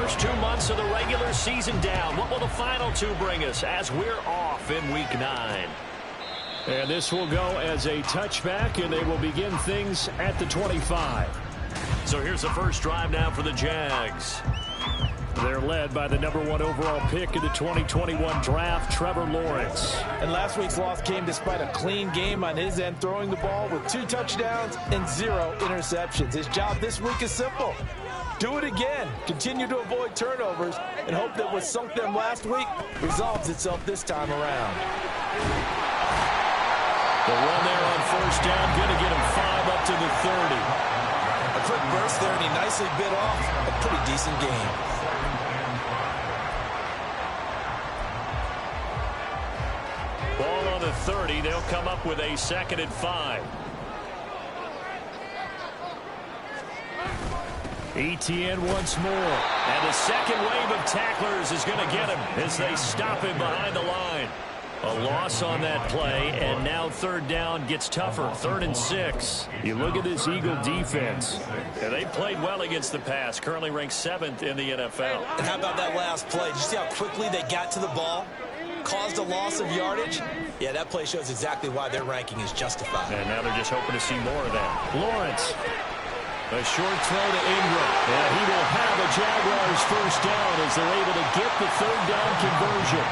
first 2 months of the regular season down. What will the final two bring us as we're off in Week 9? And this will go as a touchback, and they will begin things at the 25. So here's the first drive now for the Jags. They're led by the #1 overall pick in the 2021 draft, Trevor Lawrence. And last week's loss came despite a clean game on his end, throwing the ball with 2 touchdowns and 0 interceptions. His job this week is simple. Do it again. Continue to avoid turnovers and hope that what sunk them last week resolves itself this time around. The run there on first down, going to get him 5 up to the 30. A quick burst there, and he nicely bit off a pretty decent game. Ball on the 30. They'll come up with a 2nd and 5. ETN once more. And the second wave of tacklers is going to get him as they stop him behind the line. A loss on that play, and now 3rd down gets tougher. 3rd and 6. You look at this Eagle defense. Yeah, they played well against the pass, currently ranked 7th in the NFL. And how about that last play? Did you see how quickly they got to the ball? Caused a loss of yardage? Yeah, that play shows exactly why their ranking is justified. And now they're just hoping to see more of that. Lawrence. A short throw to Ingram. And he will have a Jaguars first down as they're able to get the 3rd down conversion.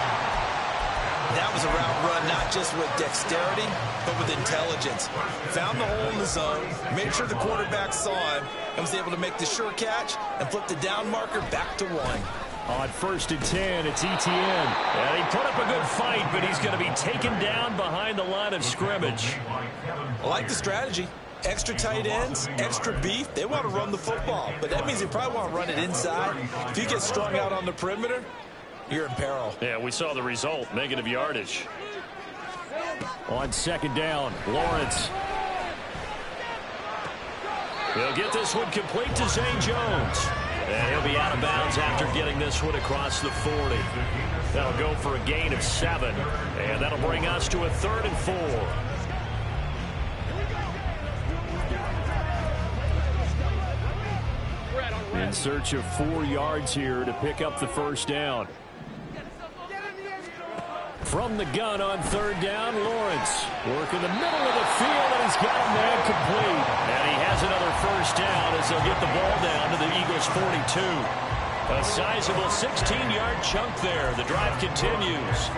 That was a route run not just with dexterity, but with intelligence. Found the hole in the zone, made sure the quarterback saw him, and was able to make the sure catch and flip the down marker back to 1. On 1st and 10, it's ETN. And he put up a good fight, but he's going to be taken down behind the line of scrimmage. I like the strategy. Extra tight ends, extra beef. They want to run the football, but that means they probably want to run it inside. If you get strung out on the perimeter, you're in peril. Yeah, we saw the result, negative yardage. On 2nd down, Lawrence. He'll get this one complete to Zane Jones. And he'll be out of bounds after getting this one across the 40. That'll go for a gain of 7. And that'll bring us to a 3rd and 4. In search of 4 yards here to pick up the first down. From the gun on 3rd down, Lawrence. Work in the middle of the field, and he's got him there complete. And he has another first down as they'll get the ball down to the Eagles' 42. A sizable 16-yard chunk there. The drive continues.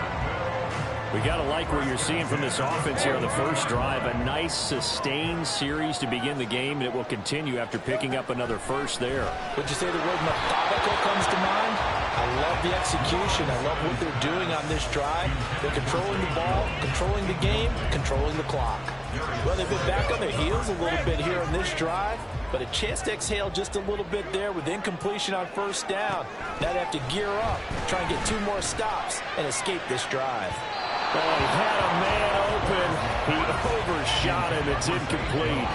We got to like what you're seeing from this offense here on the first drive. A nice, sustained series to begin the game, and it will continue after picking up another first there. Would you say the word methodical comes to mind? I love the execution. I love what they're doing on this drive. They're controlling the ball, controlling the game, controlling the clock. Well, they've been back on their heels a little bit here on this drive, but a chance to exhale just a little bit there with incompletion on first down. Now they have to gear up, try and get 2 more stops, and escape this drive. Oh, he had a man open. He overshot him. It's incomplete.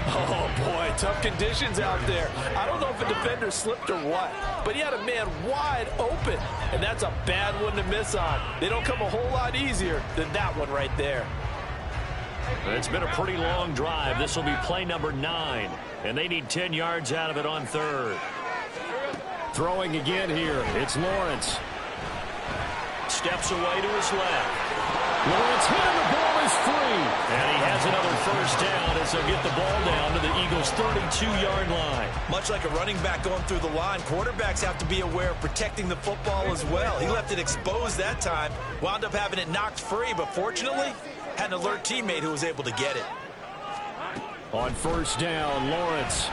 Oh, boy, tough conditions out there. I don't know if a defender slipped or what, but he had a man wide open, and that's a bad one to miss on. They don't come a whole lot easier than that one right there. It's been a pretty long drive. This will be play number 9, and they need 10 yards out of it on 3rd. Throwing again here. It's Lawrence. Steps away to his left. Lawrence hit him. The ball is free. And he has another first down as they'll get the ball down to the Eagles' 32-yard line. Much like a running back going through the line, quarterbacks have to be aware of protecting the football as well. He left it exposed that time, wound up having it knocked free, but fortunately, had an alert teammate who was able to get it. On first down, Lawrence.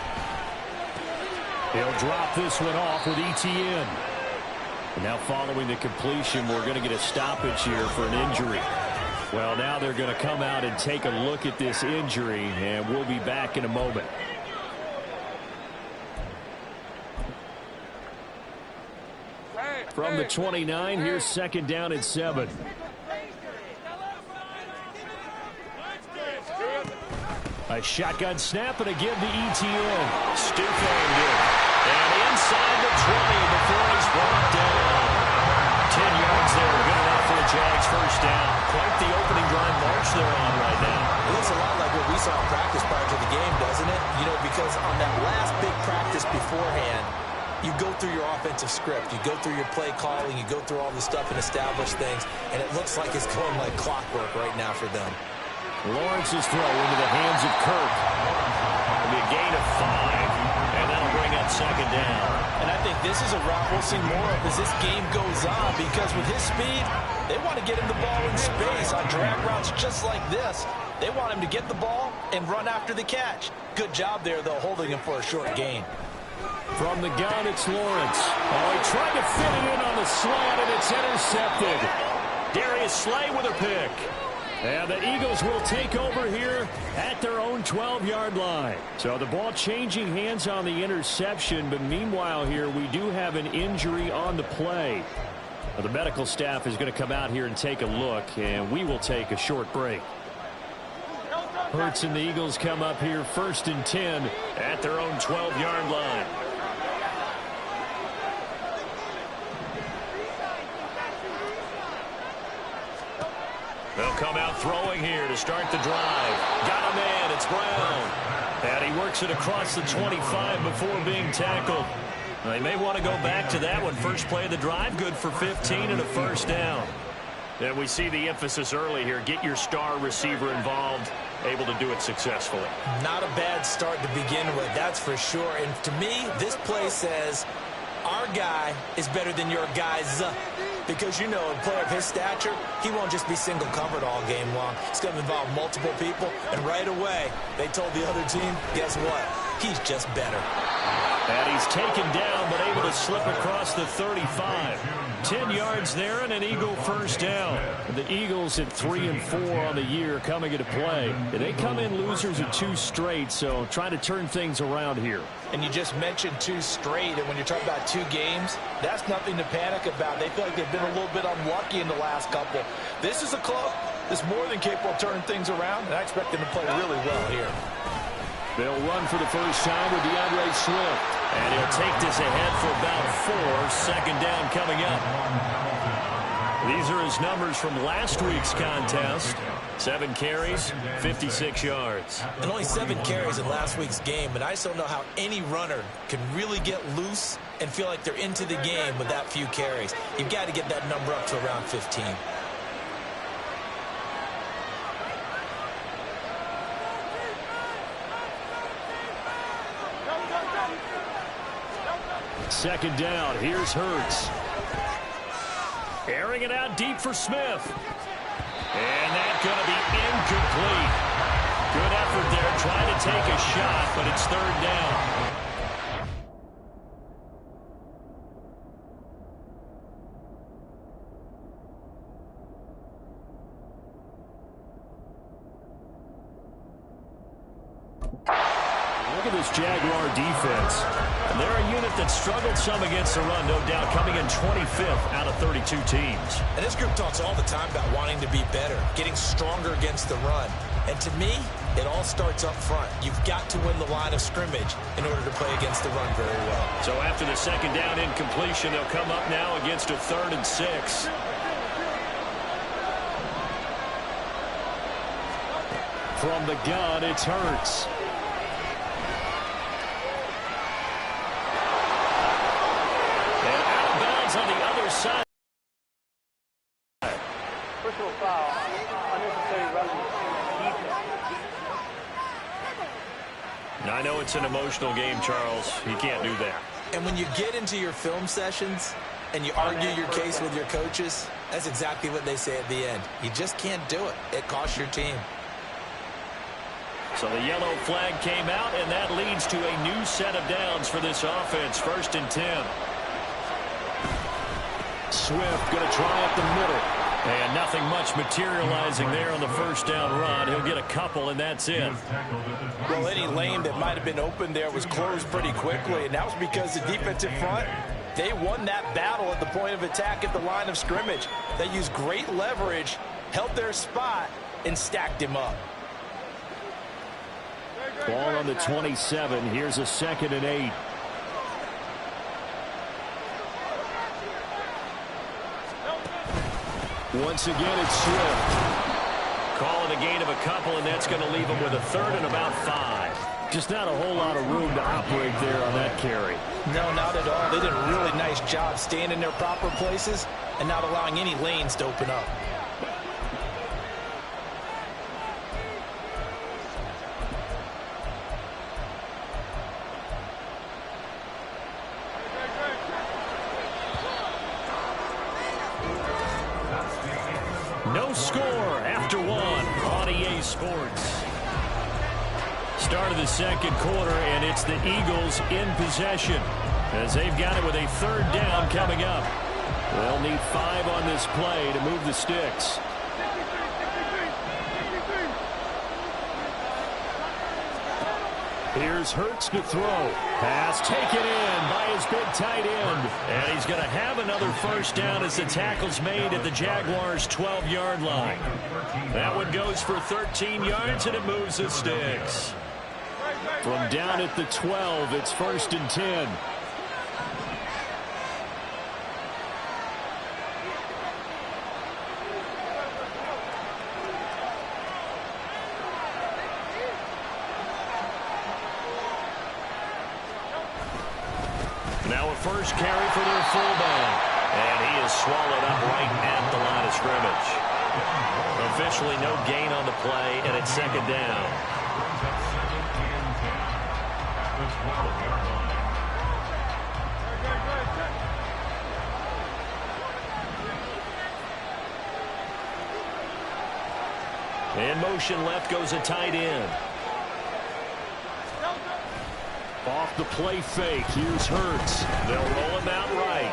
He'll drop this one off with ETN. And now following the completion, we're going to get a stoppage here for an injury. Well, now they're going to come out and take a look at this injury, and we'll be back in a moment. From the 29, here's 2nd down and 7. A shotgun snap, and again to ETN. Stufang did. And inside the 20 before he's brought down. 10 yards there, good enough for the Jags first down. Quite the opening drive march they're on right now. It looks a lot like what we saw in practice prior to the game, doesn't it? You know, because on that last big practice beforehand, you go through your offensive script. You go through your play calling. You go through all the stuff and establish things. And it looks like it's going like clockwork right now for them. Lawrence's throw into the hands of Kirk. It'll be a gain of 5, and that'll bring up second down. And I think this is a route we'll see more of as this game goes on, because with his speed, they want to get him the ball in space on drag routes just like this. They want him to get the ball and run after the catch. Good job there, though, holding him for a short gain. From the gun, it's Lawrence. Oh, he tried to fit it in on the slant, and it's intercepted. Darius Slay with a pick. And the Eagles will take over here at their own 12-yard line. So the ball changing hands on the interception, but meanwhile here we do have an injury on the play. The medical staff is going to come out here and take a look, and we will take a short break. Hurts and the Eagles come up here 1st and 10 at their own 12-yard line. They'll come out throwing here to start the drive. Got a man. It's Brown. And he works it across the 25 before being tackled. They may want to go back to that one. First play of the drive, good for 15 and a first down. And we see the emphasis early here. Get your star receiver involved, able to do it successfully. Not a bad start to begin with, that's for sure. And to me, this play says our guy is better than your guys. Because, you know, a player of his stature, he won't just be single covered all game long. It's going to involve multiple people. And right away, they told the other team, guess what? He's just better. And he's taken down, but able to slip across the 35. 10 yards there and an Eagle first down. The Eagles at 3 and 4 on the year coming into play. They come in losers of 2 straight, so trying to turn things around here. And you just mentioned 2 straight, and when you're talking about 2 games, that's nothing to panic about. They feel like they've been a little bit unlucky in the last couple. This is a club that's more than capable of turning things around, and I expect them to play really well here. They'll run for the first time with DeAndre Swift. And he'll take this ahead for about 4. Second down coming up. These are his numbers from last week's contest. 7 carries, 56 yards. And only 7 carries in last week's game, but I just don't know how any runner can really get loose and feel like they're into the game with that few carries. You've got to get that number up to around 15. Second down, here's Hurts. Airing it out deep for Smith. And that's going to be incomplete. Good effort there, trying to take a shot, but it's 3rd down. Look at this Jaguar defense. They're a unit that struggled some against the run, no doubt, coming in 25th out of 32 teams. And this group talks all the time about wanting to be better, getting stronger against the run. And to me, it all starts up front. You've got to win the line of scrimmage in order to play against the run very well. So after the second down incompletion, they'll come up now against a 3rd and 6. From the gun, it's Hurts. On the other side. Personal foul, unnecessary running. I know it's an emotional game, Charles. You can't do that. And when you get into your film sessions and you argue your case with your coaches, that's exactly what they say at the end. You just can't do it. It costs your team. So the yellow flag came out, and that leads to a new set of downs for this offense. 1st and 10. Swift going to try up the middle. And nothing much materializing there on the first down run. He'll get a couple, and that's it. Well, any lane that might have been open there was closed pretty quickly, and that was because the defensive front, they won that battle at the point of attack at the line of scrimmage. They used great leverage, held their spot, and stacked him up. Ball on the 27. Here's a 2nd and 8. Once again, it's Swift. Calling a gain of a couple, and that's going to leave him with a 3rd and about 5. Just not a whole lot of room to operate there on that carry. No, not at all. They did a really nice job staying in their proper places and not allowing any lanes to open up. No score after one on EA Sports. Start of the second quarter, and it's the Eagles in possession as they've got it with a third down coming up. They'll need 5 on this play to move the sticks. Here's Hurts to throw. Pass taken in by his big tight end. And he's going to have another first down as the tackle's made at the Jaguars' 12-yard line. That one goes for 13 yards, and it moves the sticks. From down at the 12, it's 1st and 10. Now a first carry for their fullback. And he is swallowed up right at the line of scrimmage. Officially no gain on the play, and it's 2nd down. In motion left goes a tight end. Off the play fake, here's Hurts. They'll roll him out right.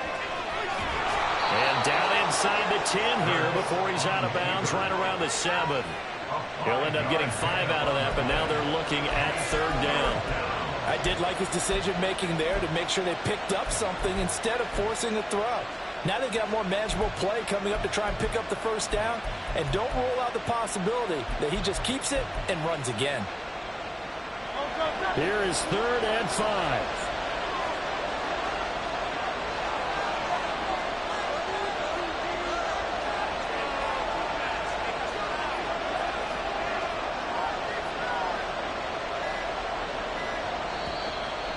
And down inside the 10 here before he's out of bounds, right around the 7. He'll end up getting 5 out of that, but now they're looking at 3rd down. I did like his decision-making there to make sure they picked up something instead of forcing a throw. Now they've got more manageable play coming up to try and pick up the first down, and don't rule out the possibility that he just keeps it and runs again. Here is 3rd and 5.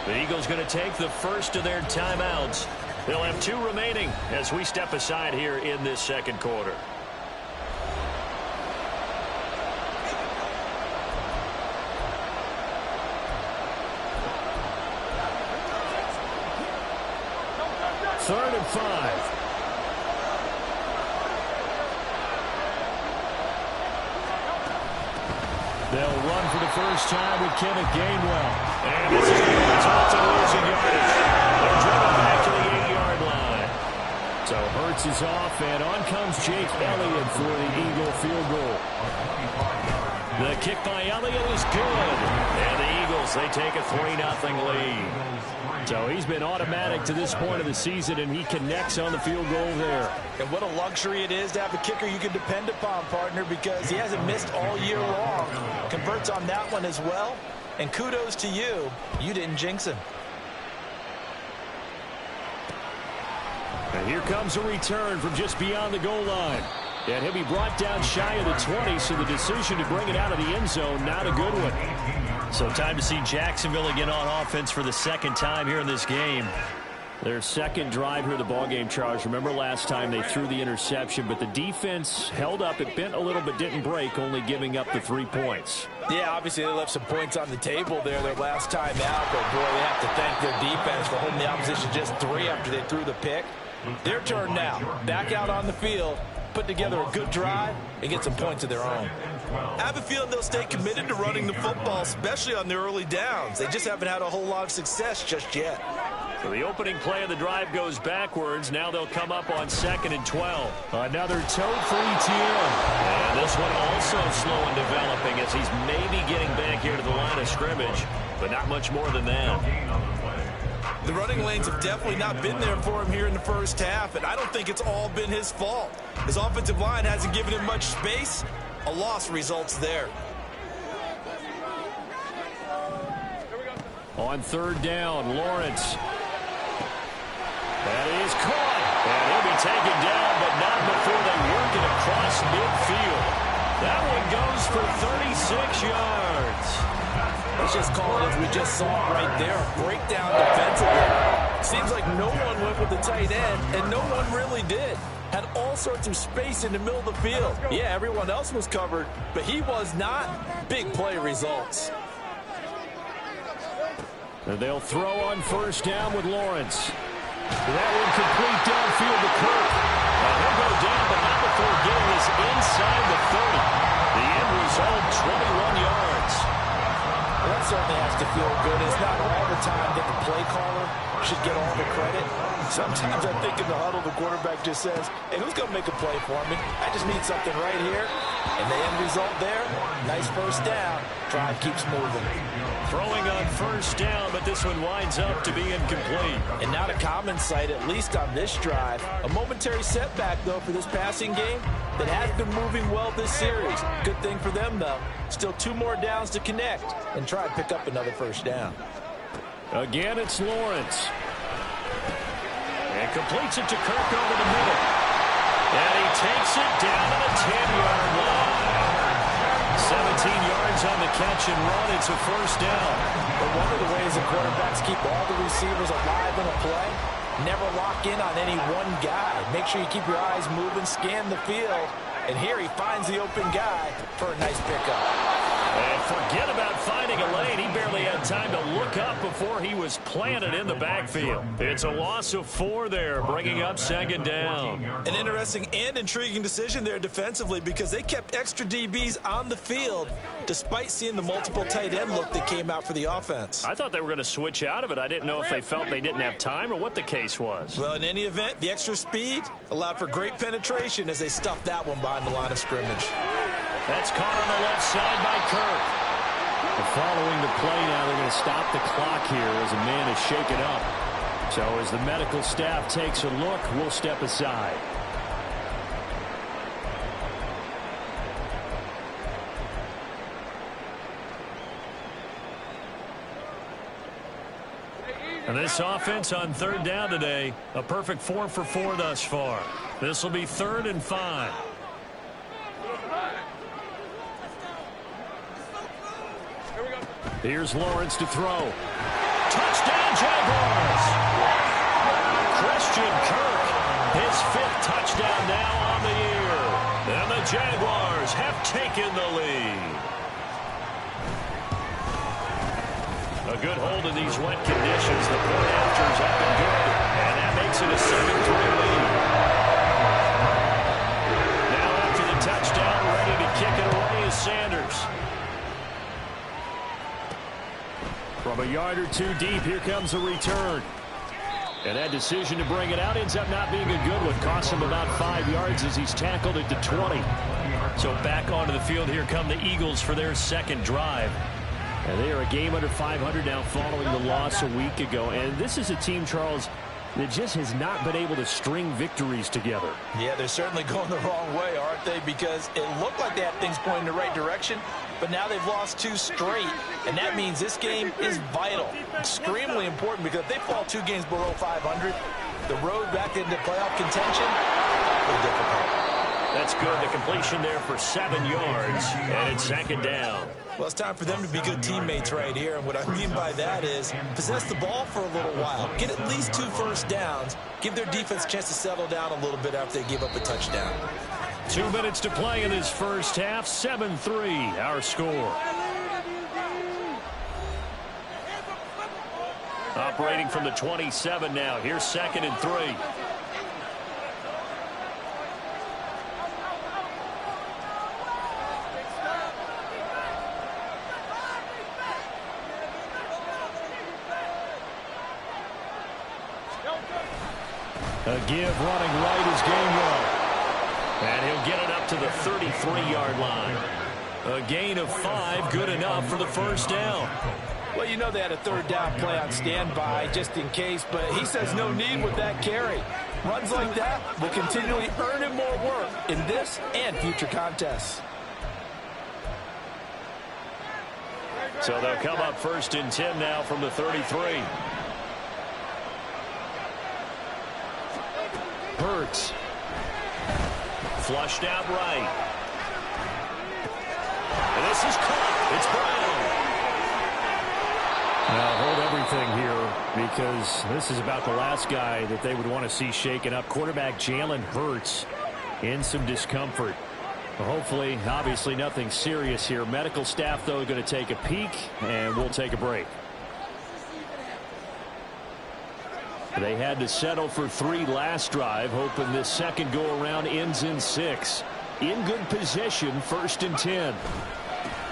The Eagles going to take the first of their timeouts. They'll have 2 remaining as we step aside here in this second quarter. Third and 5. They'll run for the first time with Kenneth Gainwell. And this is going to result in losing yardage. They're driven back to the 8-yard line. So Hurts is off, and on comes Jake Elliott for the Eagle field goal. The kick by Elliott is good. And the Eagles, they take a 3-0 lead. So he's been automatic to this point of the season, and he connects on the field goal there. And what a luxury it is to have a kicker you can depend upon, partner, because he hasn't missed all year long. Converts on that one as well. And kudos to you. You didn't jinx him. And here comes a return from just beyond the goal line. And he'll be brought down shy of the 20, so the decision to bring it out of the end zone, not a good one. So time to see Jacksonville again on offense for the second time here in this game. Their second drive here, the ballgame, Charles. Remember last time they threw the interception, but the defense held up. It bent a little but didn't break, only giving up the 3 points. Yeah, obviously they left some points on the table there their last time out, but boy, they have to thank their defense for holding the opposition just 3 after they threw the pick. Their turn now. Back out on the field, put together a good drive, and get some points of their own. I have a feeling they'll stay committed to running the football, especially on their early downs. They just haven't had a whole lot of success just yet. So the opening play of the drive goes backwards. Now they'll come up on 2nd and 12. Another tote for ETN. And this one also slow in developing as he's maybe getting back here to the line of scrimmage, but not much more than that. The running lanes have definitely not been there for him here in the first half, and I don't think it's all been his fault. His offensive line hasn't given him much space. A loss results there. On 3rd down, Lawrence. That is caught. And he'll be taken down, but not before they work it across midfield. That one goes for 36 yards. They Let's just call it as we just saw it right there. A breakdown defensively. Seems like no one went with the tight end, and no one really did. Had all sorts of space in the middle of the field. Yeah, everyone else was covered, but he was not. Big play results. And they'll throw on first down with Lawrence. That one complete downfield to Kirk. He'll go down, but not before getting this inside the 30. The end result, 21 yards. Well, that certainly has to feel good. It's not all the time that the play caller should get all the credit. Sometimes I think in the huddle, the quarterback just says, hey, who's going to make a play for me? I just need something right here. And the end result there, nice first down. Drive keeps moving. Throwing on first down, but this one winds up to be incomplete. And not a common sight, at least on this drive. A momentary setback, though, for this passing game that has been moving well this series. Good thing for them, though. Still 2 more downs to connect and try and pick up another first down. Again, it's Lawrence. And completes it to Kirk over the middle. And he takes it down to the 10-yard line. 17 yards on the catch and run. It's a first down. But one of the ways the quarterbacks keep all the receivers alive in a play, never lock in on any one guy. Make sure you keep your eyes moving, scan the field. And here he finds the open guy for a nice pickup. And forget about finding a lane. He barely had time to look up before he was planted in the backfield. It's a loss of 4 there, bringing up second down. An interesting and intriguing decision there defensively because they kept extra DBs on the field despite seeing the multiple tight end look that came out for the offense. I thought they were going to switch out of it. I didn't know if they felt they didn't have time or what the case was. Well, in any event, the extra speed allowed for great penetration as they stuffed that one behind the line of scrimmage. That's caught on the left side by Kirk. Following the play now, they're going to stop the clock here as a man is shaken up. So as the medical staff takes a look, we'll step aside. And this offense on third down today, a perfect 4 for 4 thus far. This will be 3rd and 5. Here's Lawrence to throw. Touchdown, Jaguars! Christian Kirk, his 5th touchdown now on the year. And the Jaguars have taken the lead. A good hold in these wet conditions. The point after's up and good. And that makes it a 7-3 lead. Now after the touchdown, ready to kick it away is Sanders. From a yard or 2 deep, here comes a return. And that decision to bring it out ends up not being a good one. Costs him about 5 yards as he's tackled it to 20. So back onto the field, here come the Eagles for their second drive. And they are a game under 500 now following the loss a week ago. And this is a team, Charles, that just has not been able to string victories together. Yeah, they're certainly going the wrong way, aren't they? Because it looked like they had things pointing in the right direction, but now they've lost 2 straight, and that means this game is vital, extremely important, because if they fall 2 games below 500, the road back into playoff contention, very difficult. That's good. The completion there for 7 yards, and it's 2nd down. Well, it's time for them to be good teammates right here. And what I mean by that is possess the ball for a little while. Get at least 2 first downs. Give their defense a chance to settle down a little bit after they give up a touchdown. 2 minutes to play in this first half. 7-3, our score. Operating from the 27 now. Here's 2nd and 3. A give running right is Gainwell. And he'll get it up to the 33-yard line. A gain of 5, good enough for the first down. Well, you know they had a 3rd down play on standby just in case, but he says no need with that carry. Runs like that will continually earn him more work in this and future contests. So they'll come up 1st and 10 now from the 33. Hurts. Flushed out right. And this is caught. It's Brown. because this is about the last guy that they would want to see shaken up. Quarterback Jalen Hurts in some discomfort. Well, hopefully, obviously nothing serious here. Medical staff, though, going to take a peek, and we'll take a break. They had to settle for 3 last drive, hoping this second go-around ends in 6. In good position, 1st and 10.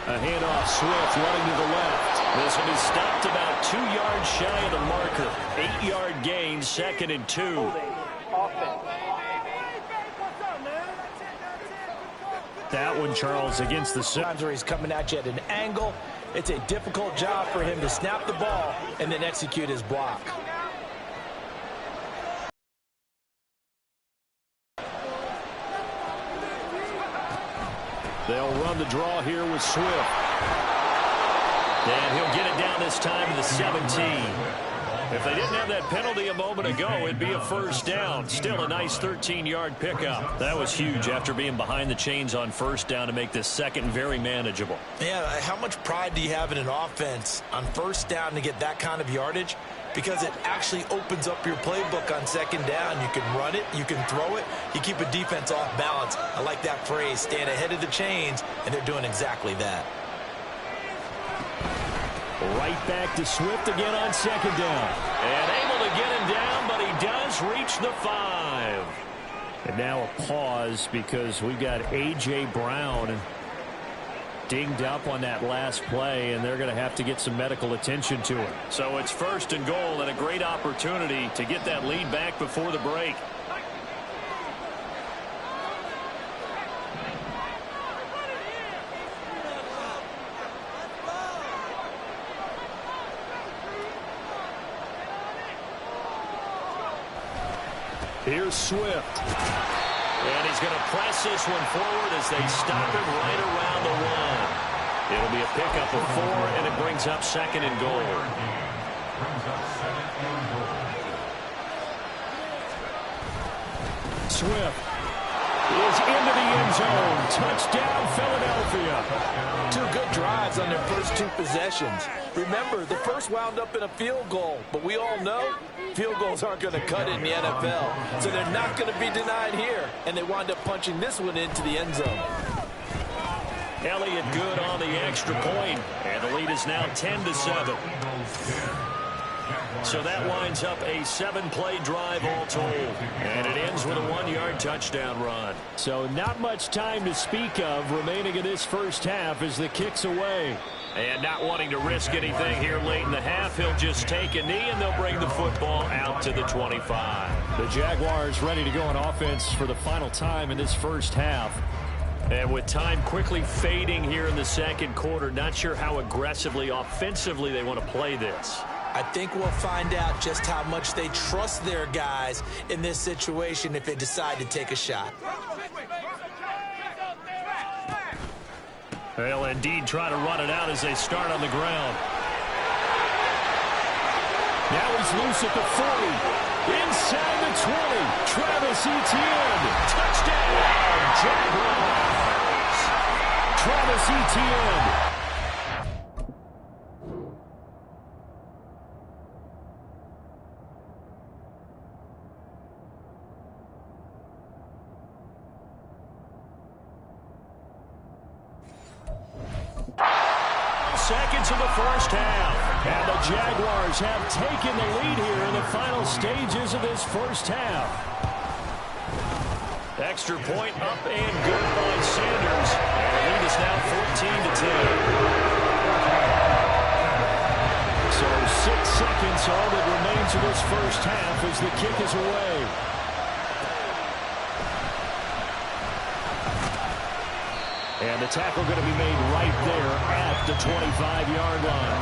A handoff, Swift running to the left. This one is stopped about 2 yards shy of the marker. 8-yard gain, 2nd and 2. That one, Charles, against the Times where he's coming at you at an angle. It's a difficult job for him to snap the ball and then execute his block. They'll run the draw here with Swift. And he'll get it down this time to the 17. If they didn't have that penalty a moment ago, it'd be a 1st down. Still a nice 13-yard pickup. That was huge after being behind the chains on 1st down to make this second very manageable. Yeah, how much pride do you have in an offense on 1st down to get that kind of yardage? Because it actually opens up your playbook on 2nd down. You can run it, you can throw it, you keep a defense off balance. I like that phrase, staying ahead of the chains, and they're doing exactly that. Right back to Swift again on 2nd down. And able to get him down, but he does reach the 5. And now a pause because we've got A.J. Brown dinged up on that last play, and they're going to have to get some medical attention to him. So it's 1st and goal, and a great opportunity to get that lead back before the break. Here's Swift. And he's going to press this one forward as they stop him right around the 1. It'll be a pickup of 4, and it brings up 2nd and goal. Swift is into the end zone. Touchdown, Philadelphia. 2 good drives on their first 2 possessions. Remember, the first wound up in a field goal, but we all know field goals aren't going to cut it in the NFL, so they're not going to be denied here, and they wind up punching this one into the end zone. Elliott good on the extra point, and the lead is now 10-7. So that winds up a 7-play drive all told, and it ends with a 1-yard touchdown run. So not much time to speak of remaining in this first half as the kick's away. And not wanting to risk anything here late in the half, he'll just take a knee, and they'll bring the football out to the 25. The Jaguars ready to go on offense for the final time in this first half. And with time quickly fading here in the second quarter, not sure how aggressively, offensively they want to play this. I think we'll find out just how much they trust their guys in this situation if they decide to take a shot. They'll indeed try to run it out as they start on the ground. Now he's loose at the 40. Inside the 20. Travis Etienne. Touchdown, Jaguars. Travis Etienne. Seconds of the first half. And the Jaguars have taken the lead here in the final stages of this first half. Extra point up and good by Sanders. And the lead is now 14-10. So 6 seconds all that remains of this first half as the kick is away. And the tackle going to be made right there at the 25-yard line.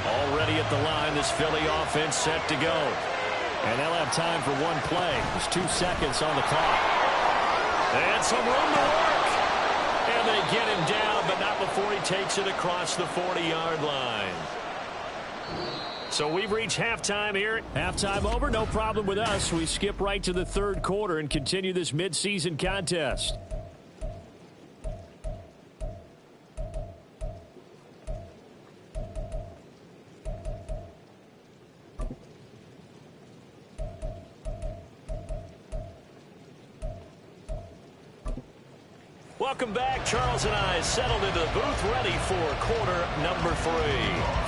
Already at the line, this Philly offense set to go. And they'll have time for one play. There's 2 seconds on the clock. And some room to work. And they get him down, but not before he takes it across the 40-yard line. So we've reached halftime here. Halftime over, no problem with us. We skip right to the third quarter and continue this midseason contest. Welcome back. Charles and I settled into the booth ready for quarter number 3.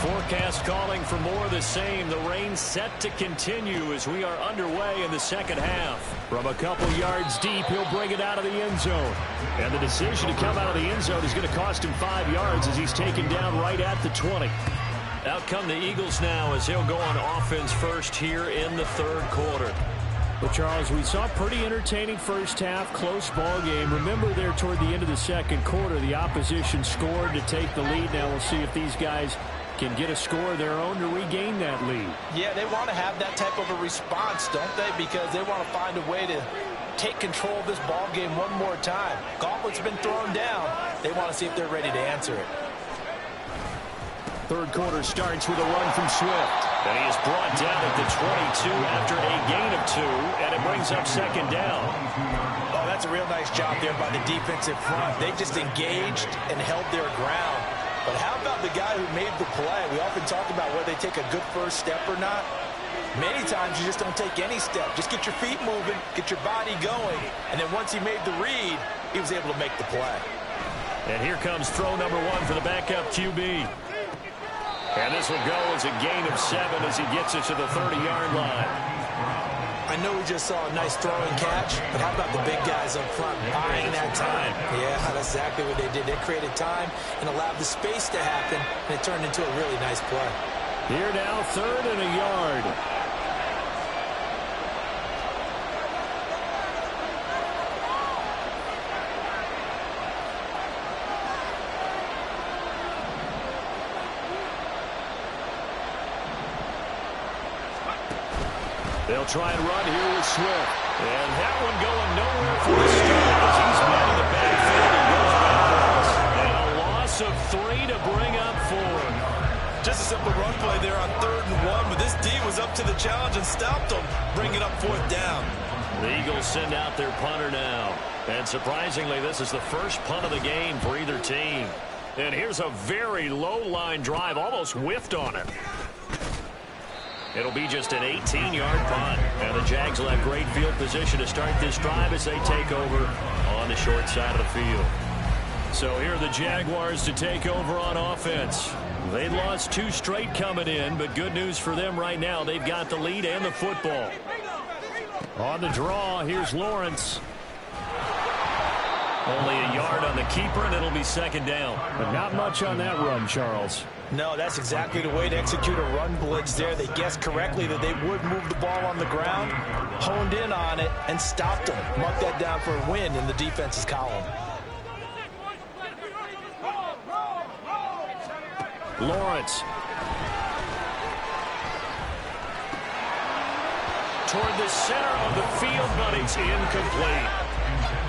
Forecast calling for more of the same. The rain set to continue as we are underway in the second half. From a couple yards deep, he'll bring it out of the end zone. And the decision to come out of the end zone is going to cost him 5 yards as he's taken down right at the 20. Out come the Eagles now as he'll go on offense first here in the third quarter. Well, Charles, we saw a pretty entertaining first half, close ball game. Remember there toward the end of the second quarter, the opposition scored to take the lead. Now we'll see if these guys can get a score of their own to regain that lead. Yeah, they want to have that type of a response, don't they? Because they want to find a way to take control of this ball game one more time. Gauntlet's been thrown down. They want to see if they're ready to answer it. Third quarter starts with a run from Swift. And he is brought down at the 22 after a gain of 2, and it brings up second down. Oh, that's a real nice job there by the defensive front. They just engaged and held their ground. But how about the guy who made the play? We often talk about whether they take a good first step or not. Many times you just don't take any step. Just get your feet moving, get your body going, and then once he made the read, he was able to make the play. And here comes throw number 1 for the backup QB. And this will go as a gain of 7 as he gets it to the 30-yard line. I know we just saw a nice throwing catch, but how about the big guys up front buying that time? Yeah, that's exactly what they did. They created time and allowed the space to happen, and it turned into a really nice play. Here now, 3rd and a yard. They'll try and run here with Swift. And that one going nowhere for the start as he's met in the backfield and goes backwards. And a loss of 3 to bring up 4. Just a simple run play there on 3rd and 1, but this D was up to the challenge and stopped them, bringing up 4th down. The Eagles send out their punter now. And surprisingly, this is the first punt of the game for either team. And here's a very low-line drive, almost whiffed on it. It'll be just an 18-yard punt. And the Jags will have great field position to start this drive as they take over on the short side of the field. So here are the Jaguars to take over on offense. They lost 2 straight coming in, but good news for them right now. They've got the lead and the football. On the draw, here's Lawrence. Only a yard on the keeper, and it'll be second down. But not much on that run, Charles. No, that's exactly the way to execute a run blitz there. They guessed correctly that they would move the ball on the ground, honed in on it, and stopped them. Marked that down for a win in the defense's column. Lawrence. Toward the center of the field, but it's incomplete.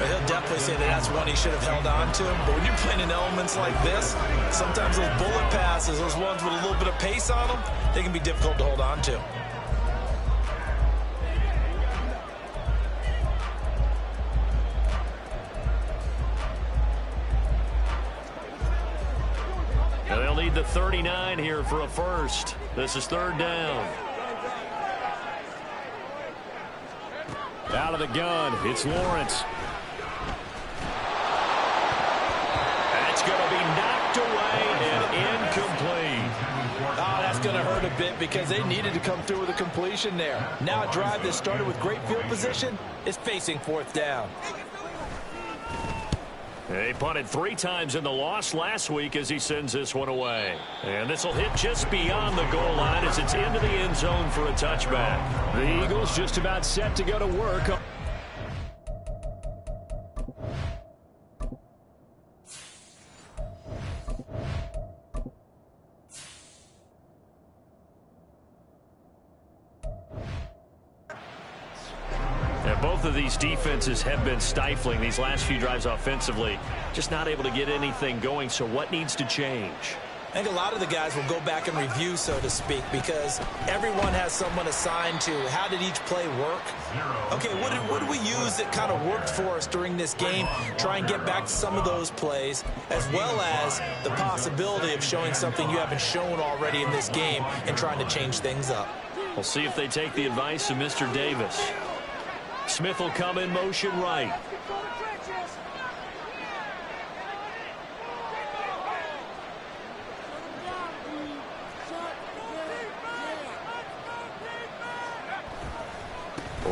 He'll definitely say that that's one he should have held on to. But when you're playing in elements like this, sometimes those bullet passes, those ones with a little bit of pace on them, they can be difficult to hold on to. And they'll need the 39 here for a first. This is 3rd down. Out of the gun, it's Lawrence. That's going to be knocked away and incomplete. Oh, that's going to hurt a bit because they needed to come through with a completion there. Now a drive that started with great field position is facing 4th down. They punted 3 times in the loss last week as he sends this one away. And this will hit just beyond the goal line as it's into the end zone for a touchback. The Eagles just about set to go to work. Both of these defenses have been stifling these last few drives offensively. Just not able to get anything going, so what needs to change? I think a lot of the guys will go back and review, so to speak, because everyone has someone assigned to how did each play work. Okay, what did we use that kind of worked for us during this game? Try and get back to some of those plays, as well as the possibility of showing something you haven't shown already in this game and trying to change things up. We'll see if they take the advice of Mr. Davis. Smith will come in motion right.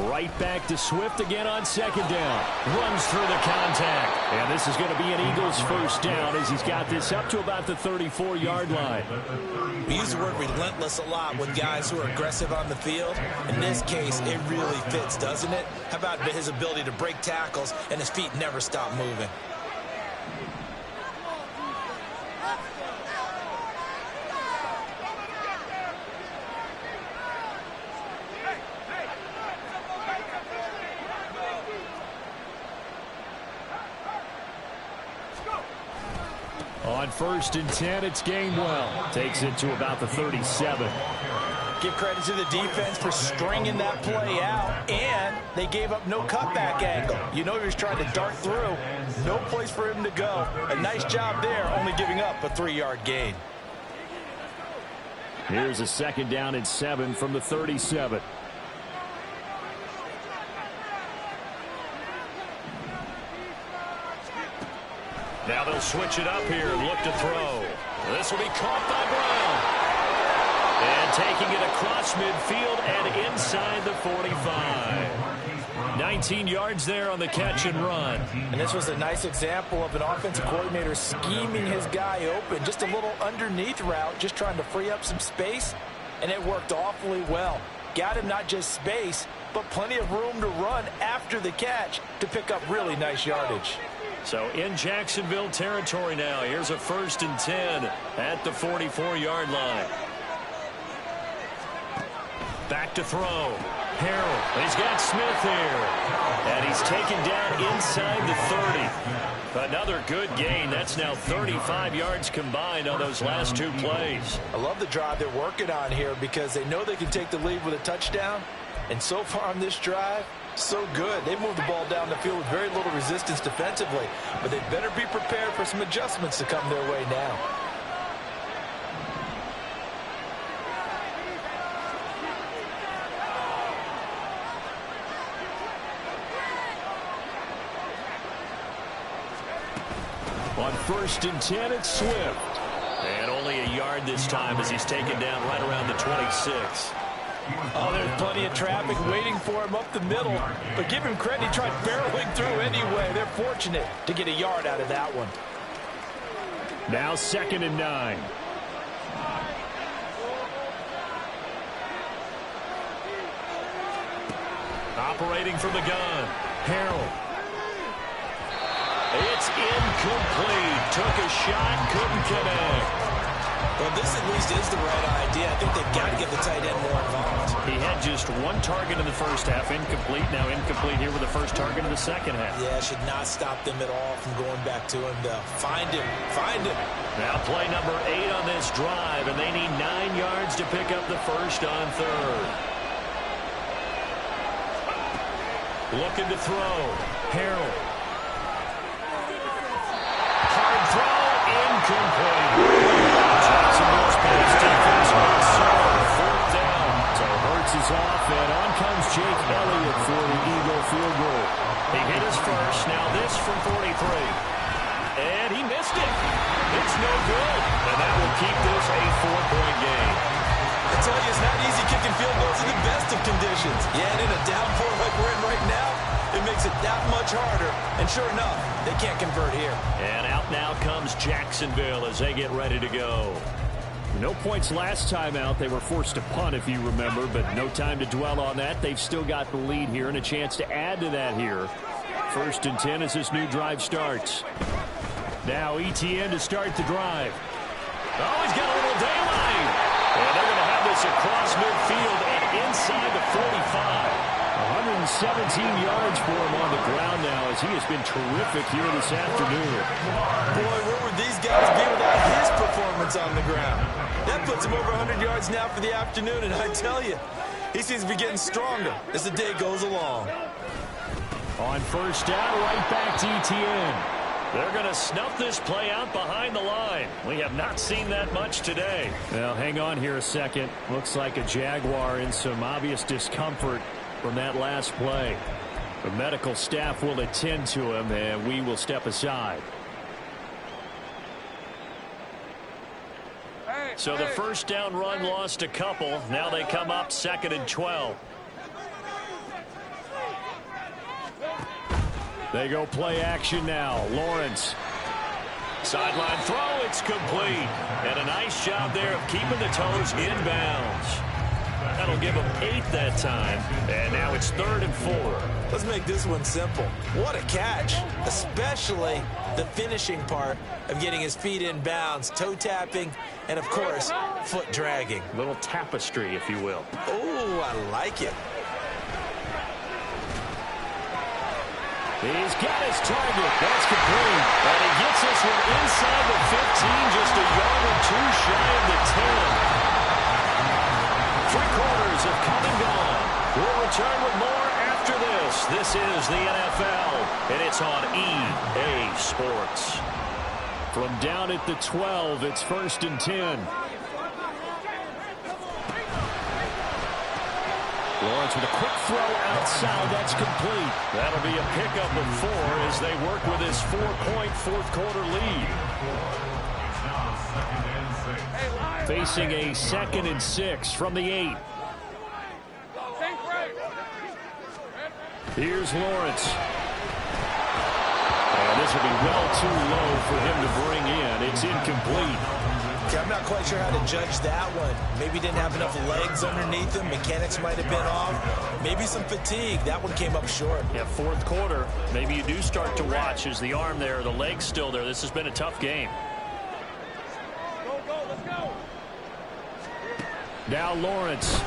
Right back to Swift again on second down. Runs through the contact. And this is going to be an Eagles first down as he's got this up to about the 34-yard line. We use the word relentless a lot with guys who are aggressive on the field. In this case, it really fits, doesn't it? How about his ability to break tackles and his feet never stop moving? On 1st and 10, it's Gainwell. Takes it to about the 37. Give credit to the defense for stringing that play out, and they gave up no cutback angle. You know he was trying to dart through. No place for him to go. A nice job there, only giving up a 3-yard gain. Here's a 2nd down and 7 from the 37. Now they'll switch it up here and look to throw. This will be caught by Brown. And taking it across midfield and inside the 45. 19 yards there on the catch and run. And this was a nice example of an offensive coordinator scheming his guy open. Just a little underneath route, just trying to free up some space. And it worked awfully well. Got him not just space, but plenty of room to run after the catch to pick up really nice yardage. So in Jacksonville territory now. Here's a 1st and 10 at the 44-yard line. Back to throw. Harrell. He's got Smith here. And he's taken down inside the 30. Another good gain. That's now 35 yards combined on those last 2 plays. I love the drive they're working on here because they know they can take the lead with a touchdown. And so far on this drive, so good. They moved the ball down the field with very little resistance defensively. But they better be prepared for some adjustments to come their way now. On 1st and 10, it's Swift. And only a yard this time as he's taken down right around the 26. Oh, there's plenty of traffic waiting for him up the middle. But give him credit, he tried barreling through anyway. They're fortunate to get a yard out of that one. Now 2nd and 9. Operating from the gun. Harrell. It's incomplete. Took a shot, couldn't connect. Well, this at least is the right idea. I think they've got to get the tight end more involved. He had just 1 target in the first half. Incomplete. Now incomplete here with the first target in the second half. Yeah, should not stop them at all from going back to him, though. Find him. Find him. Now play number 8 on this drive, and they need 9 yards to pick up the first on 3rd. Looking to throw. Harrell. Hard throw. Incomplete. Jacksonville's pass defense was solid. 4th down. So Hurts is off, and on comes Jake Elliott for the Eagle field goal. He hit his first. Now this from 43. And he missed it. It's no good. And that will keep this a 4-point game. I tell you, it's not easy kicking field goals in the best of conditions. Yeah, and in a downpour like we're in right now, it makes it that much harder. And sure enough, they can't convert here. And out now comes Jacksonville as they get ready to go. No points last time out. They were forced to punt, if you remember, but no time to dwell on that. They've still got the lead here and a chance to add to that here. 1st and 10 as this new drive starts. Now ETN to start the drive. Oh, he's got a little daylight. And they're going to have this across midfield and inside the 45. 117 yards for him on the ground now as he has been terrific here this afternoon. Boy, where would these guys be without his performance on the ground? That puts him over 100 yards now for the afternoon, and I tell you, he seems to be getting stronger as the day goes along. On 1st down, right back to ETN. They're going to snuff this play out behind the line. We have not seen that much today. Well, hang on here a second. Looks like a Jaguar in some obvious discomfort from that last play. The medical staff will attend to him, and we will step aside. So the 1st down run lost a couple. Now they come up 2nd and 12. They go play action now. Lawrence. Sideline throw, it's complete. And a nice job there of keeping the toes inbounds. That'll give them 8 that time. And now it's 3rd and 4. Let's make this one simple. What a catch, especially the finishing part of getting his feet in bounds, toe tapping, and, of course, foot dragging. Little tapestry, if you will. Oh, I like it. He's got his target. That's complete. And he gets this one inside the 15, just a yard or 2 shy of the 10. 3 quarters have come and gone. We'll return with more after this. This is the NFL, and it's on EA Sports. From down at the 12, it's 1st and 10. Lawrence with a quick throw outside. That's complete. That'll be a pickup of 4 as they work with his 4-point fourth-quarter lead. Facing a 2nd and 6 from the 8. Here's Lawrence. And this will be well too low for him to bring in. It's incomplete. Okay, I'm not quite sure how to judge that one. Maybe didn't have enough legs underneath him. Mechanics might have been off. Maybe some fatigue. That one came up short. Yeah, 4th quarter. Maybe you do start to watch. Is the arm there, the leg's still there? This has been a tough game. Go, let's go. Now Lawrence.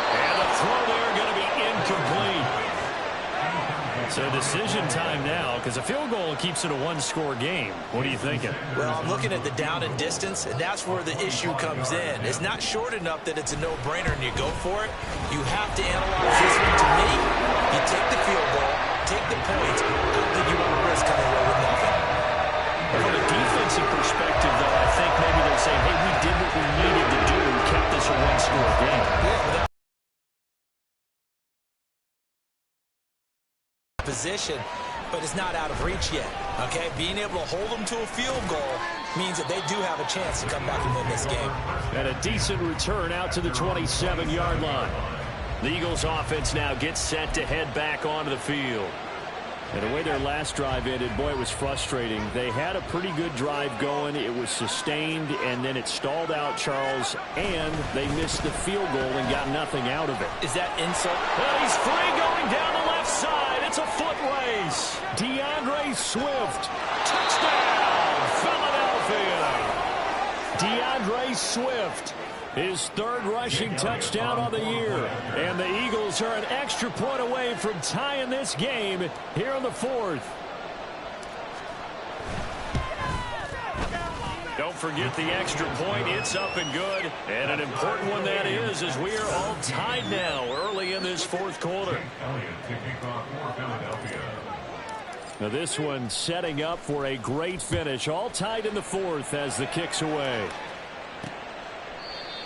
And the throw there going to be incomplete. So decision time now, because a field goal keeps it a 1-score game. What are you thinking? Well, I'm looking at the down and distance, and that's where the issue comes in. It's not short enough that it's a no-brainer and you go for it. You have to analyze this one. To me, you take the field goal, take the points. I don't think you want to risk coming away with nothing. From a defensive perspective, though, I think maybe they're saying, hey, we did what we needed to do and kept this a 1-score game. Position, but it's not out of reach yet. Okay, being able to hold them to a field goal means that they do have a chance to come back and win this game. And a decent return out to the 27-yard line. The Eagles offense now gets set to head back onto the field. And the way their last drive ended, boy, it was frustrating. They had a pretty good drive going. It was sustained, and then it stalled out, Charles, and they missed the field goal and got nothing out of it. Is that insult? Well, he's free going down the left side. It's a foot race. DeAndre Swift. Touchdown, Philadelphia. DeAndre Swift. His 3rd rushing touchdown on the year. And the Eagles are an extra point away from tying this game here in the 4th. Don't forget the extra point. It's up and good. And an important one that is, as we are all tied now early in this 4th quarter. Now this one setting up for a great finish. All tied in the 4th as the kick's away.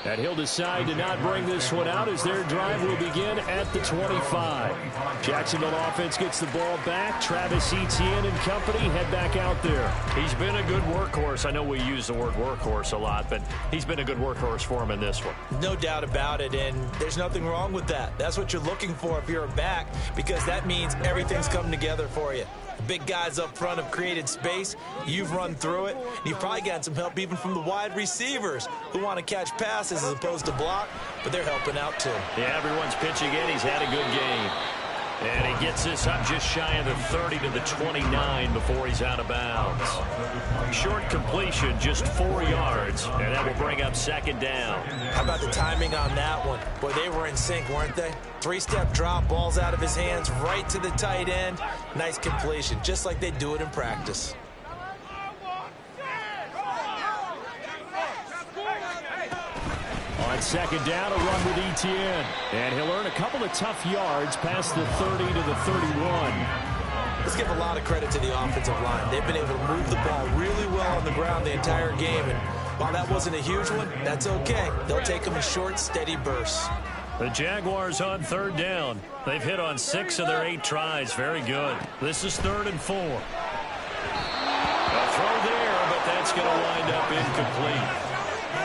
And he'll decide to not bring this one out as their drive will begin at the 25. Jacksonville offense gets the ball back. Travis Etienne and company head back out there. He's been a good workhorse. I know we use the word workhorse a lot, but he's been a good workhorse for him in this one. No doubt about it, and there's nothing wrong with that. That's what you're looking for if you're a back, because that means everything's coming together for you. The big guys up front have created space. You've run through it. You've probably gotten some help even from the wide receivers who want to catch passes as opposed to block, but they're helping out too. Yeah, everyone's pitching in. He's had a good game. And he gets this up just shy of the 30 to the 29 before he's out of bounds. Short completion, just 4 yards, and that will bring up 2nd down. How about the timing on that one? Boy, they were in sync, weren't they? 3-step drop, balls out of his hands, right to the tight end. Nice completion, just like they do it in practice. On 2nd down, a run with Etienne. And he'll earn a couple of tough yards past the 30 to the 31. Let's give a lot of credit to the offensive line. They've been able to move the ball really well on the ground the entire game. And while that wasn't a huge one, that's okay. They'll take them in short, steady bursts. The Jaguars on 3rd down. They've hit on 6 of their 8 tries. Very good. This is 3rd and 4. A throw there, but that's going to wind up incomplete.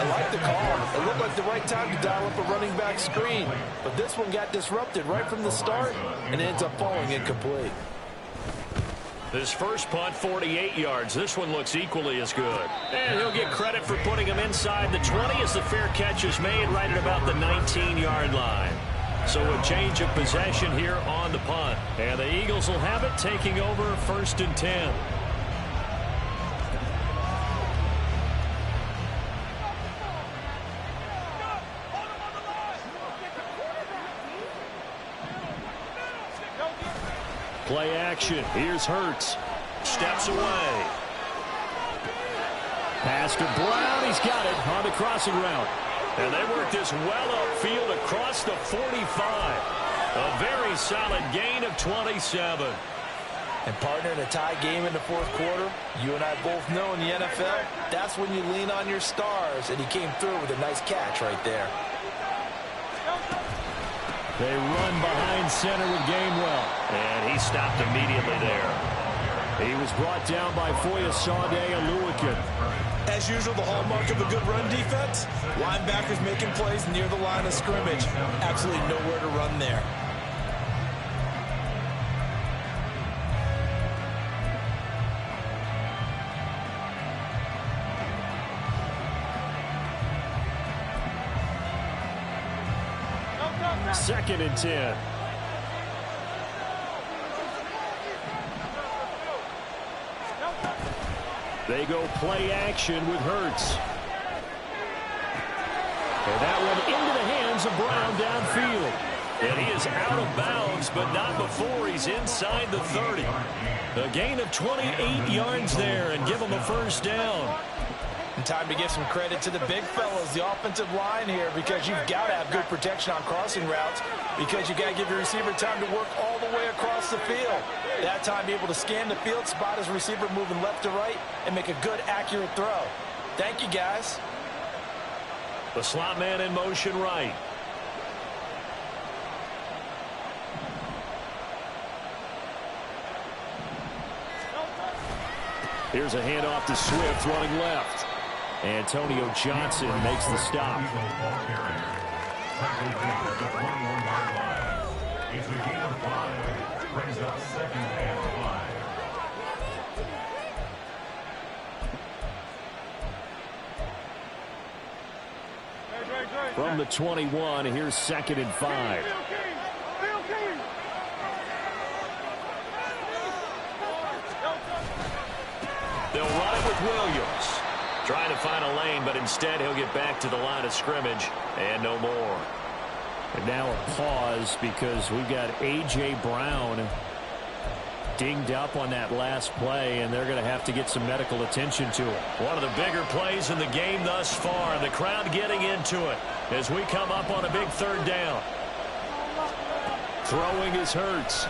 I like the call. It looked like the right time to dial up a running back screen. But this one got disrupted right from the start and ends up falling incomplete. This first punt, 48 yards. This one looks equally as good. And he'll get credit for putting him inside the 20 as the fair catch is made right at about the 19-yard line. So a change of possession here on the punt. And the Eagles will have it, taking over 1st and 10. Play action. Here's Hurts. Steps away. Pass to Brown. He's got it on the crossing route. And they work this well upfield across the 45. A very solid gain of 27. And partner, in a tie game in the 4th quarter, you and I both know in the NFL, that's when you lean on your stars. And he came through with a nice catch right there. They run behind center with Gainwell. And he stopped immediately there. He was brought down by Foyesade Oluwakin. As usual, the hallmark of a good run defense, linebackers making plays near the line of scrimmage. Absolutely nowhere to run there. Second and 10. They go play action with Hurts. And that one into the hands of Brown downfield. And he is out of bounds, but not before he's inside the 30. A gain of 28 yards there and give him a first down. And time to give some credit to the big fellas, the offensive line here, because you've got to have good protection on crossing routes, because you got to give your receiver time to work all the way across the field. That time be able to scan the field, spot his receiver moving left to right, and make a good, accurate throw. Thank you, guys. The slot man in motion right. Here's a handoff to Swift running left. Antonio Johnson makes the stop. It's a gain of 5. Brings up 2nd and 5. From the 21, here's 2nd and 5. They'll run it with Williams. Trying to find a lane, but instead he'll get back to the line of scrimmage and no more. And now a pause because we've got A.J. Brown dinged up on that last play, and they're going to have to get some medical attention to it. One of the bigger plays in the game thus far. The crowd getting into it as we come up on a big 3rd down. Throwing is Hurts.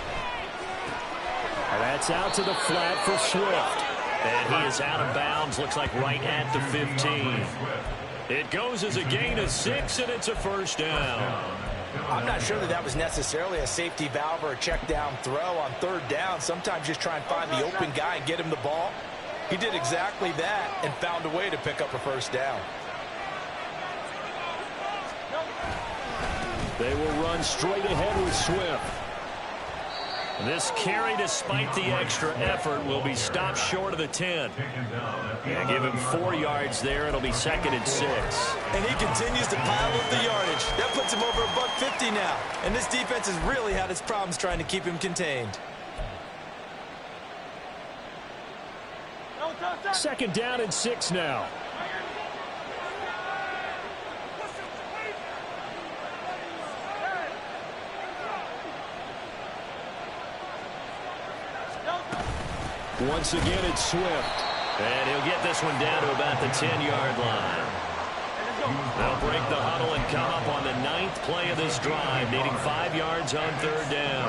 And that's out to the flat for Swift. And he is out of bounds, looks like right at the 15. It goes as a gain of 6, and it's a first down. I'm not sure that was necessarily a safety valve or a check down throw on 3rd down. Sometimes just try and find the open guy and get him the ball. He did exactly that and found a way to pick up a first down. They will run straight ahead with Swift. This carry, despite the extra effort, will be stopped short of the 10. And give him 4 yards there. It'll be 2nd and 6. And he continues to pile up the yardage. That puts him over $150 now. And this defense has really had its problems trying to keep him contained. 2nd down and 6 now. Once again, it's Swift. And he'll get this one down to about the 10-yard line. They'll break the huddle and come up on the 9th play of this drive, needing 5 yards on 3rd down.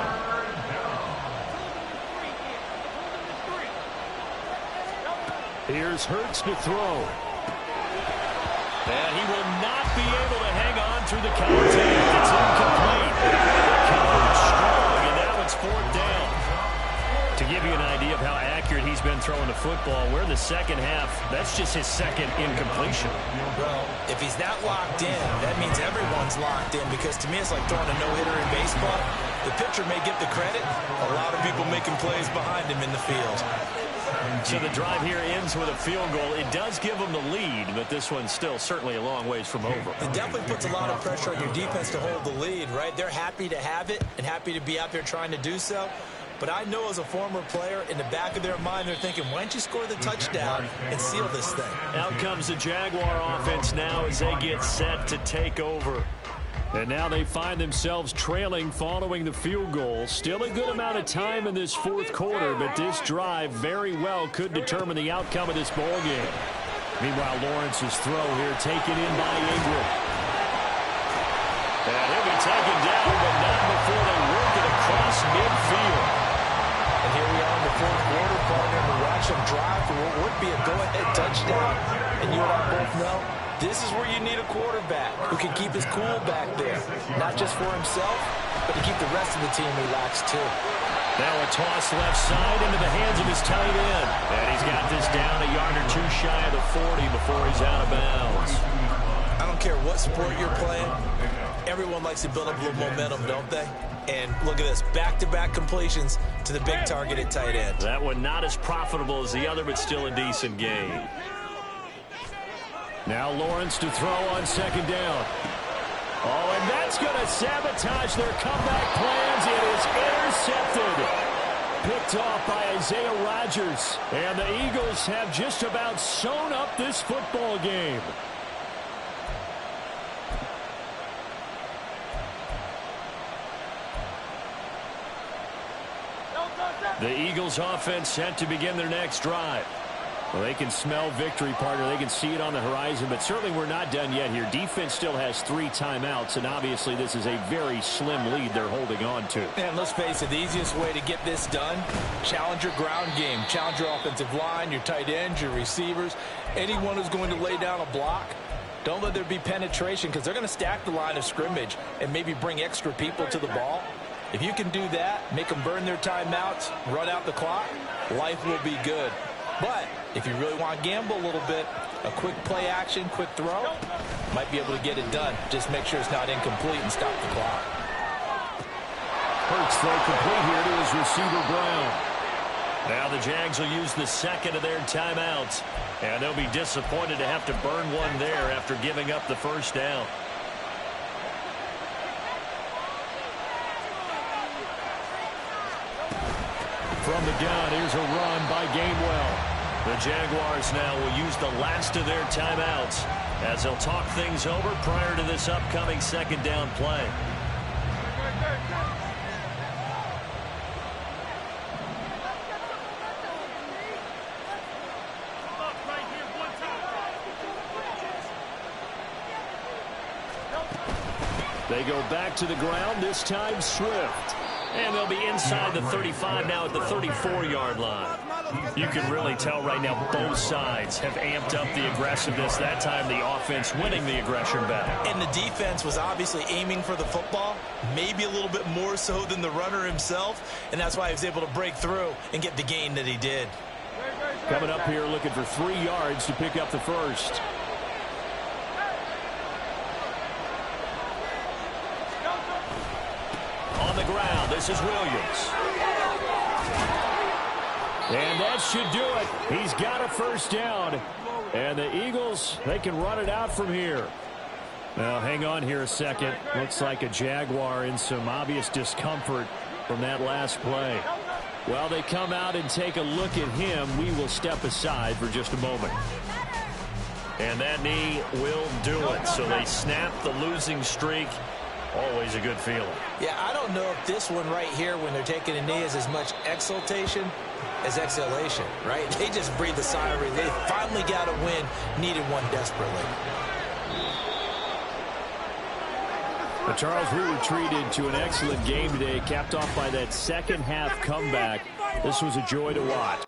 Here's Hurts to throw. And he will not be able to hang on through the contact. It's incomplete. Coverage strong, and now it's 4th down. To give you an idea of how accurate he's been throwing the football. We're in the second half. That's just his second incompletion. Well, if he's that locked in, that means everyone's locked in, because to me it's like throwing a no-hitter in baseball. The pitcher may get the credit. A lot of people making plays behind him in the field. So the drive here ends with a field goal. It does give them the lead, but this one's still certainly a long ways from over. It definitely puts a lot of pressure on your defense to hold the lead, right? They're happy to have it and happy to be out there trying to do so. But I know as a former player, in the back of their mind, they're thinking, why don't you score the touchdown and seal this thing? Out comes the Jaguar offense now as they get set to take over. And now they find themselves trailing following the field goal. Still a good amount of time in this fourth quarter, but this drive very well could determine the outcome of this ball game. Meanwhile, Lawrence's throw here taken in by Ingram. And he'll be taken down, but not before they work it across midfield. And here we are in the fourth quarter, partner, to watch them drive for what would be a go-ahead touchdown. And you and I both know, this is where you need a quarterback who can keep his cool back there, not just for himself, but to keep the rest of the team relaxed too. Now a toss left side into the hands of his tight end. And he's got this down a yard or two shy of the 40 before he's out of bounds. I don't care what sport you're playing. Everyone likes to build up a little momentum, don't they? And look at this, back-to-back completions to the big targeted tight end. That one not as profitable as the other, but still a decent gain. Now Lawrence to throw on second down. Oh, and that's going to sabotage their comeback plans. It is intercepted. Picked off by Isaiah Rodgers. And the Eagles have just about sewn up this football game. The Eagles offense set to begin their next drive. Well, they can smell victory, partner. They can see it on the horizon, but certainly we're not done yet here. Defense still has 3 timeouts, and obviously this is a very slim lead they're holding on to. And let's face it, the easiest way to get this done, challenge your ground game. Challenge your offensive line, your tight ends, your receivers, anyone who's going to lay down a block. Don't let there be penetration, because they're going to stack the line of scrimmage and maybe bring extra people to the ball. If you can do that, make them burn their timeouts, run out the clock, life will be good. But if you really want to gamble a little bit, a quick play action, quick throw, might be able to get it done. Just make sure it's not incomplete and stop the clock. Hurts throw complete here to his receiver Brown. Now the Jags will use the second of their timeouts. And they'll be disappointed to have to burn one there after giving up the first down. From the gun, here's a run by Gainwell. The Jaguars now will use the last of their timeouts as they'll talk things over prior to this upcoming second down play. They go back to the ground, this time Swift. And they'll be inside the 35 now at the 34-yard line. You can really tell right now both sides have amped up the aggressiveness. That time the offense winning the aggression battle. And the defense was obviously aiming for the football, maybe a little bit more so than the runner himself, and that's why he was able to break through and get the gain that he did. Coming up here looking for 3 yards to pick up the first. On the ground, this is Williams. And that should do it. He's got a first down. And the Eagles, they can run it out from here. Now, hang on here a second. Looks like a Jaguar in some obvious discomfort from that last play. While they come out and take a look at him, we will step aside for just a moment. And that knee will do it. So they snap the losing streak. Always a good feeling. Yeah, I don't know if this one right here, when they're taking a knee, is as much exultation as exhalation, right? They just breathe a sigh of relief. They finally got a win, needed one desperately. But Charles, we were treated to an excellent game today, capped off by that second half comeback. This was a joy to watch.